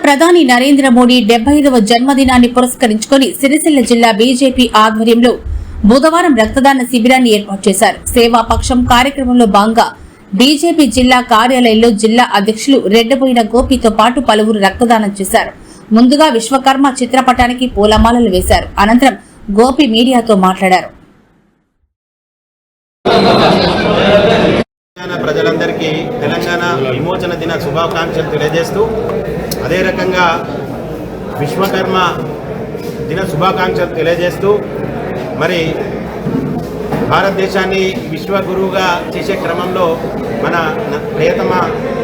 ప్రధాని నరేంద్ర మోడీ 75వ జన్మదినాన్ని పురస్కరించుకుని సిరిసిల్ల జిల్లా బీజేపీ ఆధ్వర్యంలో బుధవారం రక్తదాన శిబిరాన్ని ఏర్పాటు చేశారు. సేవాపక్షం కార్యక్రమంలో భాగంగా బీజేపీ జిల్లా కార్యాలయంలో జిల్లా అధ్యక్షులు రెడ్డబోయిన గోపితో పాటు పలువురు రక్తదానం చేశారు. ముందుగా విశ్వకర్మ చిత్రపటానికి పూలమాలలు వేశారు. అనంతరం గోపి మీడియాతో మాట్లాడారు. ప్రజలందరికీ తెలంగాణ విమోచన దిన శుభాకాంక్షలు తెలియజేస్తూ అదే రకంగా విశ్వకర్మ దిన శుభాకాంక్షలు తెలియజేస్తూ మరి భారతదేశాన్ని విశ్వగురువుగా చేసే క్రమంలో మన ప్రియతమ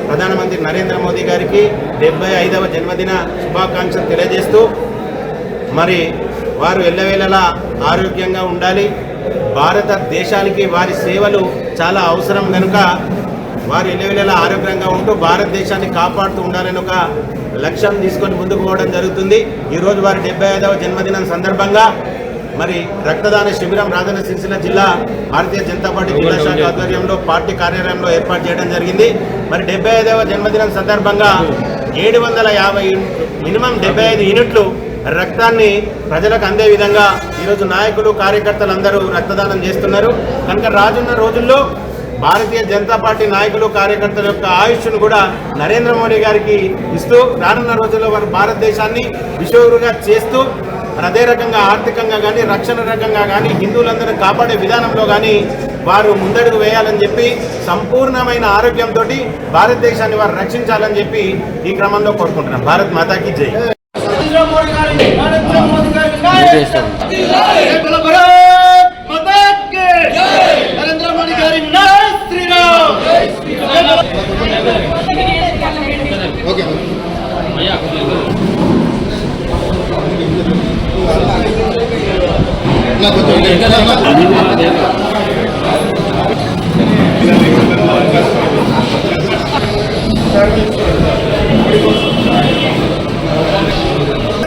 ప్రధానమంత్రి నరేంద్ర మోదీ గారికి 75వ జన్మదిన శుభాకాంక్షలు తెలియజేస్తూ మరి వారు ఎల్లవేళలా ఆరోగ్యంగా ఉండాలి. భారతదేశానికి వారి సేవలు చాలా అవసరం కనుక వారు ఎల్లవేళలా ఆరోగ్యంగా ఉంటూ భారతదేశాన్ని కాపాడుతూ ఉండాలని ఒక లక్ష్యం తీసుకొని ముందుకు పోవడం జరుగుతుంది. ఈరోజు వారి 75వ జన్మదినం సందర్భంగా మరి రక్తదాన శిబిరం రాజన్న సిరిసిల్ల జిల్లా భారతీయ జనతా పార్టీ జిల్లా శాఖ ఆధ్వర్యంలో పార్టీ కార్యాలయంలో ఏర్పాటు చేయడం జరిగింది. మరి 75వ జన్మదినం సందర్భంగా 750 మినిమం 75 యూనిట్లు రక్తాన్ని ప్రజలకు అందే విధంగా ఈరోజు నాయకులు కార్యకర్తలు అందరూ రక్తదానం చేస్తున్నారు. కనుక రానున్న రోజుల్లో భారతీయ జనతా పార్టీ నాయకులు కార్యకర్తల యొక్క ఆయుష్ను కూడా నరేంద్ర మోడీ గారికి ఇస్తూ రానున్న రోజుల్లో వారు భారతదేశాన్ని విశ్వగురువుగా చేస్తూ అదే రకంగా ఆర్థికంగా కానీ రక్షణ రకంగా కానీ హిందువులందరూ కాపాడే విధానంలో కానీ వారు ముందడుగు వేయాలని చెప్పి సంపూర్ణమైన ఆరోగ్యంతో భారతదేశాన్ని వారు రక్షించాలని చెప్పి ఈ క్రమంలో కోరుకుంటున్నాం. భారత్ మాతాకి జై. ఓకే